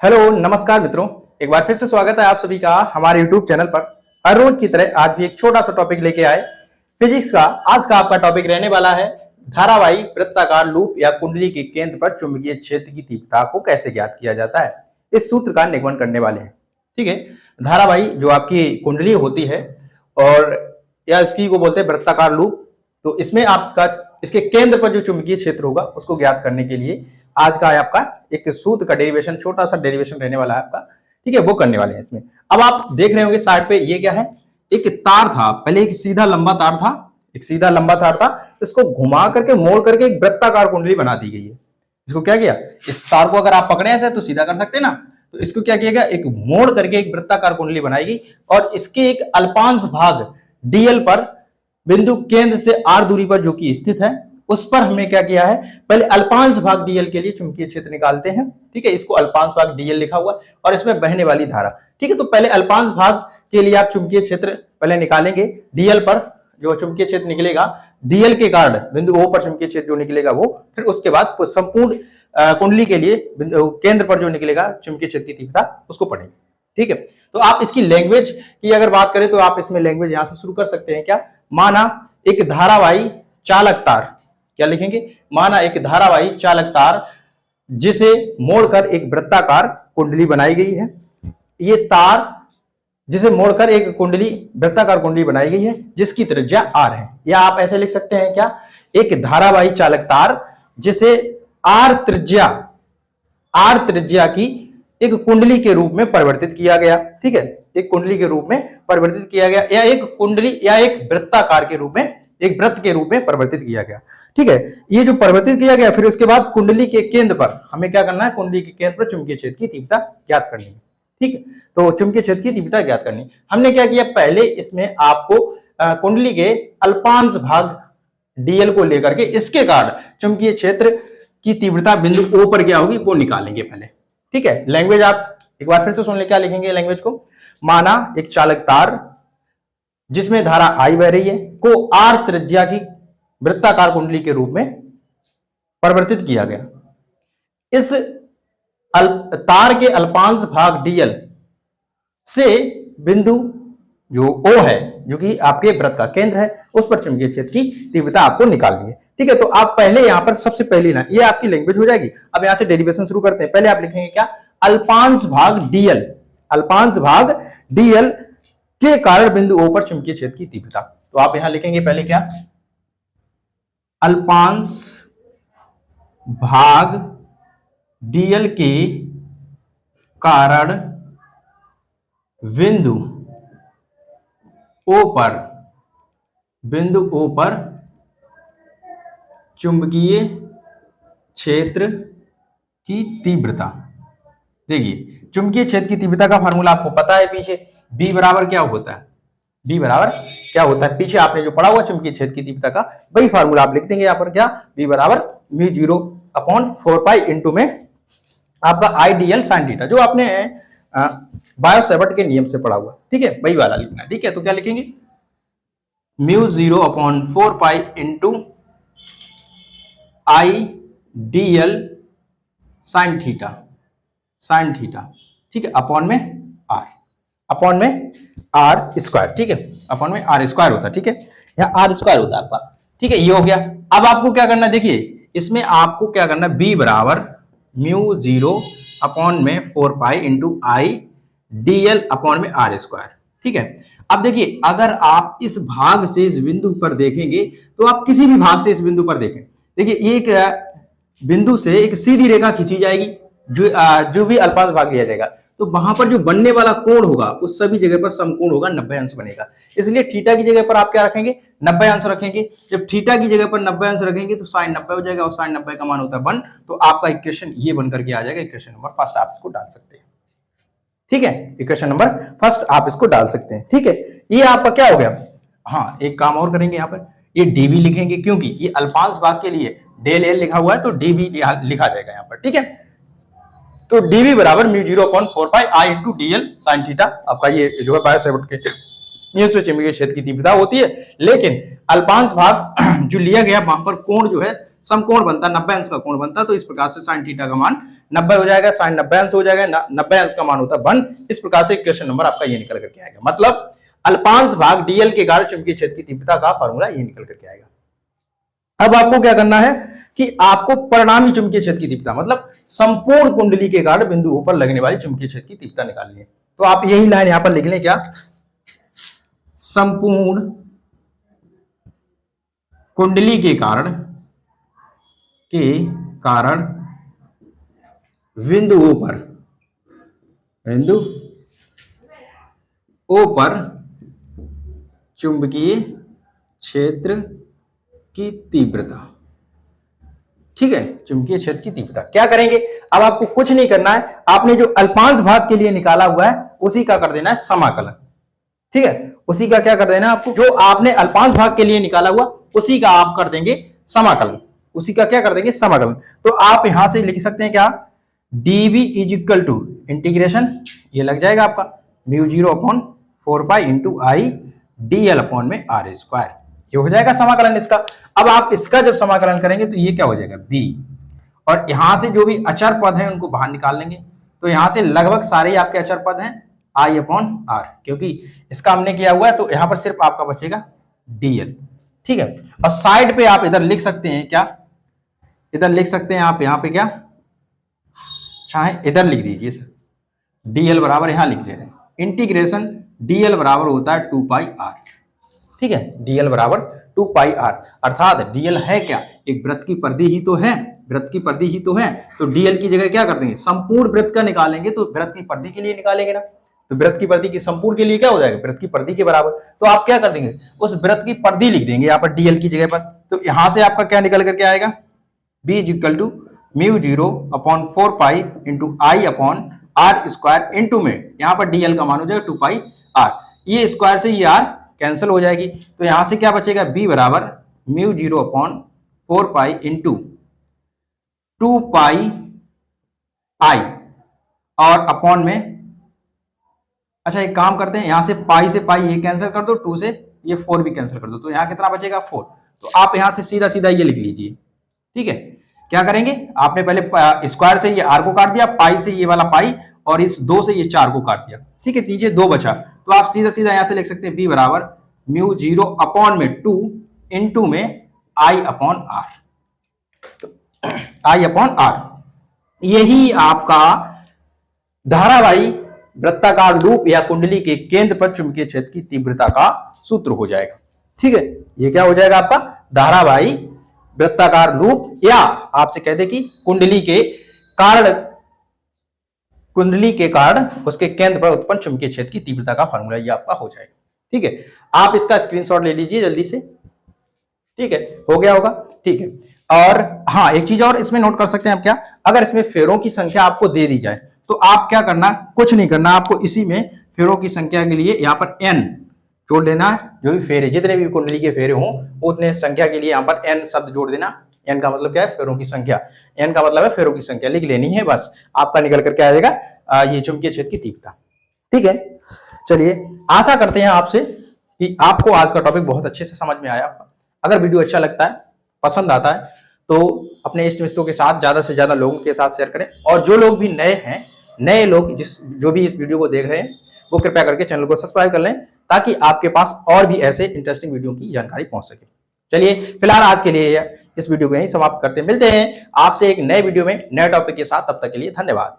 Hello नमस्कार मित्रों, एक बार फिर से स्वागत है आप सभी का हमारे YouTube चैनल पर। हर रोज की तरह आज भी एक छोटा सा टॉपिक लेके आए फिजिक्स का। आज का आपका टॉपिक रहने वाला है धारावाही वृत्ताकार लूप या कुंडली के केंद्र पर चुंबकीय क्षेत्र की तीव्रता को कैसे ज्ञात किया जाता है। इस सूत्र का निगमन करने वाले हैं। ठीक है, धारावाही जो आपकी कुंडली होती है और या इसकी को बोलते हैं वृत्ताकार लूप, तो इसमें आपका इसके केंद्र पर जो चुंबकीय क्षेत्र होगा उसको ज्ञात करने के लिए आज का आपका एक सूत्र का डेरिवेशन, छोटा सा डेरिवेशन रहने वाला है आपका। ठीक है, वो करने वाले हैं इसमें। अब आप देख रहे होंगे साइड पे ये क्या है, एक तार था। पहले एक सीधा लंबा तार था, एक सीधा लंबा तार था, इसको घुमा करके मोड़ करके एक वृत्ताकार कुंडली बना दी गई है। इसको क्या किया, इस तार को अगर आप पकड़े ऐसे तो सीधा कर सकते हैं ना, तो इसको क्या किया गया, एक मोड़ करके एक वृत्ताकार कुंडली बनाई गई और इसके एक अल्पांश भाग डीएल पर बिंदु केंद्र से आर दूरी पर जो कि स्थित है उस पर हमने क्या किया है, पहले अल्पांश भाग डीएल के लिए चुंबकीय क्षेत्र निकालते हैं। ठीक है, इसको अल्पांश भाग डीएल लिखा हुआ और इसमें बहने वाली धारा। ठीक है, तो पहले अल्पांश भाग के लिए आप चुंबकीय क्षेत्र पहले निकालेंगे। डीएल पर जो चुंबकीय क्षेत्र निकलेगा, डीएल के कारण बिंदु ओ पर चुंबकीय क्षेत्र जो निकलेगा वो, फिर उसके बाद संपूर्ण कुंडली के लिए केंद्र पर जो निकलेगा चुंबकीय क्षेत्र की तीव्रता, उसको पढ़ेंगे। ठीक है, तो आप इसकी लैंग्वेज की अगर बात करें तो आप इसमें लैंग्वेज यहां से शुरू कर सकते हैं। क्या माना एक धारावाही चालक तार, क्या लिखेंगे, माना एक धारावाही चालक तार जिसे मोड़कर एक वृत्ताकार कुंडली बनाई गई है। ये तार जिसे मोड़कर एक कुंडली वृत्ताकार कुंडली बनाई गई है जिसकी त्रिज्या r है। या आप ऐसे लिख सकते हैं, क्या एक धारावाही चालक तार जिसे r त्रिज्या की एक कुंडली के रूप में परिवर्तित किया गया। ठीक है, एक कुंडली के रूप में परिवर्तित किया गया या एक कुंडली या एक वृत्ताकार के रूप में, एक वृत्त के रूप में परिवर्तित किया गया। ठीक है, ये जो परिवर्तित किया गया, फिर उसके बाद कुंडली के केंद्र पर हमें क्या करना है, कुंडली के केंद्र पर चुंबकीय क्षेत्र की तीव्रता ज्ञात करनी है। ठीक है, तो चुंबकीय क्षेत्र की तीव्रता ज्ञात करनी, हमने क्या किया, पहले इसमें आपको कुंडली के अल्पांश भाग डीएल को लेकर के इसके कारण चुंबकीय क्षेत्र की तीव्रता बिंदु ओ पर क्या होगी वो निकालेंगे पहले। ठीक है, लैंग्वेज आप एक बार फिर से सुन ले, क्या लिखेंगे लैंग्वेज को। माना एक चालक तार जिसमें धारा आई बह रही है को आर त्रिज्या की वृत्ताकार कुंडली के रूप में परिवर्तित किया गया। इस तार के अल्पांश भाग डीएल से बिंदु जो ओ है, जो कि आपके वृत्त का केंद्र है, उस पर चुंबकीय क्षेत्र की तीव्रता आपको निकालनी है। ठीक है, तो आप पहले यहां पर सबसे पहले ना, ये आपकी लैंग्वेज हो जाएगी। अब यहां से डेरिवेशन शुरू करते हैं। पहले आप लिखेंगे क्या, अल्पांश भाग डीएल, अल्पांश भाग डीएल के कारण बिंदु ओ पर चुंबकीय क्षेत्र की तीव्रता। तो आप यहां लिखेंगे पहले क्या, अल्पांश भाग डीएल के कारण बिंदु ओ पर चुंबकीय क्षेत्र की तीव्रता। देखिए, चुंबकीय क्षेत्र की तीव्रता का फार्मूला आपको पता है पीछे, B बराबर क्या होता है, B बराबर क्या होता है, पीछे आपने जो पढ़ा हुआ चुंबकीय क्षेत्र की तीव्रता का वही फार्मूला आप लिख देंगे यहाँ पर। क्या, B बराबर μ0/4π इंटू में आपका आईडीएल साइन थीटा, जो आपने बायो-सैवर्ट के नियम से पढ़ा हुआ। ठीक है, वही वाला लिखना है। ठीक है, तो क्या लिखेंगे, μ0/4π इंटू आईडीएल साइन थीटा, ठीक है, अपॉन में आर स्क्वायर। ठीक है, अपॉन में आर स्क्वायर होता है। ठीक है, यहाँ आर स्क्वायर होता है आपका। ठीक है, ये हो गया। अब आपको क्या करना है, देखिए इसमें आपको क्या करना है, बी बराबर μ0/4π इंटू आई डीएल अपॉन में आर स्क्वायर। ठीक है, अब देखिए अगर आप इस भाग से इस बिंदु पर देखेंगे, तो आप किसी भी भाग से इस बिंदु पर देखें, देखिए एक बिंदु से एक सीधी रेखा खींची जाएगी, जो भी अल्पांश भाग लिया जाएगा, तो वहां पर जो बनने वाला कोण होगा उस सभी जगह पर समकोण होगा, 90 अंश बनेगा। इसलिए थीटा की जगह पर आप क्या रखेंगे, 90 अंश रखेंगे। जब थीटा की जगह पर 90 अंश रखेंगे तो साइन 90 हो जाएगा और साइन 90 का मान होता है 1। तो आपका इक्वेशन ये बनकर के आ जाएगा। इक्वेशन नंबर फर्स्ट आप इसको डाल सकते हैं। ठीक है, इक्वेशन नंबर फर्स्ट आप इसको डाल सकते हैं। ठीक है, ये आपका क्या हो गया। हाँ, एक काम और करेंगे, यहाँ पर ये डीबी लिखेंगे क्योंकि ये अल्पांश भाग के लिए डेल एल लिखा हुआ है, तो डीबी लिखा जाएगा यहाँ पर। ठीक है, तो dv बराबर μ0/4π I into DL sine theta. आपका ये जो है बायो-सैवर्ट के नियम से चुंबकीय क्षेत्र की तीव्रता होती है। लेकिन अल्पांश भाग जो लिया गया वहां पर कोण जो है समकोण बनता है, 90 अंश का कोण बनता है, तो इस प्रकार से साइन थीटा का मान 90 हो जाएगा, साइन 90 अंश हो जाएगा, 90 अंश का मान होता है 1। इस प्रकार से क्वेश्चन नंबर आपका ये निकल करके आएगा। मतलब अल्पांश भाग डीएल के कारण चुंबकीय क्षेत्र की तीव्रता का फॉर्मूला ये निकल करके आएगा। अब आपको क्या करना है कि आपको परिणामी चुंबकीय क्षेत्र की तीव्रता मतलब संपूर्ण कुंडली के कारण बिंदुओं पर लगने वाली चुंबकीय क्षेत्र की तीव्रता निकालनी है। तो आप यही लाइन यहां पर लिख लें, क्या, संपूर्ण कुंडली के कारण बिंदुओं पर चुंबकीय क्षेत्र की तीव्रता। ठीक है, चुंबकीय क्षेत्र की तीव्रता क्या करेंगे, अब आपको कुछ नहीं करना है, आपने जो अल्पांश भाग के लिए निकाला हुआ है उसी का कर देना है समाकलन। ठीक है, उसी का क्या कर देना है आपको, जो आपने अल्पांश भाग के लिए निकाला हुआ उसी का आप कर देंगे समाकलन, उसी का क्या कर देंगे समाकलन। तो आप यहां से लिख सकते हैं क्या, dv is equal to integration, ये लग जाएगा आपका μ0/4 इंटू आई dl अपॉन में r स्क्वायर, ये हो जाएगा समाकलन इसका। अब आप इसका जब समाकलन करेंगे तो ये क्या हो जाएगा b, और यहां से जो भी अचर पद हैं उनको बाहर निकाल लेंगे। तो यहां से लगभग सारे ही आपके अचर पद हैं i अपॉन r, क्योंकि इसका हमने किया हुआ है तो यहां पर सिर्फ आपका बचेगा dl। ठीक है, और साइड पे आप इधर लिख सकते हैं क्या, इधर लिख सकते हैं आप यहां पे क्या चाहे इधर लिख दीजिए सर, dl बराबर यहां लिख दे रहे हैं इंटीग्रेशन dl बराबर होता है 2 पाई r। ठीक है, dl बराबर 2 पाई r, अर्थात dl है क्या, एक वृत्त की परिधि ही तो है, वृत्त की परिधि ही तो है, तो dl की जगह क्या कर देंगे, संपूर्ण वृत्त का निकालेंगे तो वृत्त की परिधि के लिए निकालेंगे ना, तो वृत्त की परिधि की संपूर्ण के लिए क्या हो जाएगा, वृत्त की परिधि के बराबर। तो आप क्या कर देंगे, उस वृत्त की परिधि लिख देंगे यहाँ पर dl की जगह पर। तो यहां से आपका क्या निकल करके आएगा, b is equal to μ0/4 pi into I upon R square into में यहाँ पर dl का मान हो जाएगा 2 पाई r, ये स्क्वायर से ये r कैंसिल हो जाएगी। तो यहां से क्या बचेगा, b बराबर μ0/4 पाई इंटू 2 पाई आई और अपॉन में, अच्छा एक काम करते हैं, यहां से पाई से पाई ये कैंसिल कर दो, 2 से ये 4 भी कैंसिल कर दो, तो यहां कितना बचेगा 4। तो आप यहां से सीधा सीधा ये लिख लीजिए। ठीक है, क्या करेंगे, आपने पहले स्क्वायर से ये आर को काट दिया, पाई से ये वाला पाई, और इस 2 से ये 4 को काट दिया। ठीक है, नीचे 2 बचा, तो आप सीधा सीधा यहां से लिख सकते हैं b बराबर μ0 अपॉन में 2 इंटू में आई अपॉन आर, तो आई अपॉन आर, यही आपका धारावाही वृत्ताकार लूप या कुंडली के केंद्र पर चुंबकीय क्षेत्र की तीव्रता का सूत्र हो जाएगा। ठीक है, ये क्या हो जाएगा आपका धारावाही वृत्ताकार लूप, या आपसे कहते कि कुंडली के कारण उसके केंद्र पर उत्पन्न चुंबकीय क्षेत्र की तीव्रता का फॉर्मूला ये आपका हो जाएगा। ठीक है, आप इसका स्क्रीनशॉट ले लीजिए जल्दी से। ठीक है, हो गया होगा। ठीक है, और हाँ एक चीज और इसमें नोट कर सकते हैं आप, क्या, अगर इसमें फेरों की संख्या आपको दे दी जाए तो आप क्या करना, कुछ नहीं करना, आपको इसी में फेरों की संख्या के लिए यहाँ पर n जोड़ देना है, जो भी फेरे जितने भी कुंडली के फेरे हों उतने संख्या के लिए यहाँ पर n शब्द जोड़ देना। n का मतलब क्या है, फेरों की संख्या, n का मतलब है फेरों की संख्या, लिख लेनी है बस, आपका निकल करके आ जाएगा ये चुंबकीय क्षेत्र की तीव्रता। ठीक है, चलिए आशा करते हैं आपसे कि आपको आज का टॉपिक बहुत अच्छे से समझ में आया। अगर वीडियो अच्छा लगता है, पसंद आता है, तो अपने इष्ट मित्रों के साथ ज्यादा से ज्यादा लोगों के साथ शेयर करें, और जो लोग भी नए हैं, नए लोग जो भी इस वीडियो को देख रहे हैं, वो कृपया करके चैनल को सब्सक्राइब कर लें, ताकि आपके पास और भी ऐसे इंटरेस्टिंग वीडियो की जानकारी पहुंच सके। चलिए फिलहाल आज के लिए इस वीडियो को यहीं समाप्त करते हैं, मिलते हैं आपसे एक नए वीडियो में नए टॉपिक के साथ, तब तक के लिए धन्यवाद।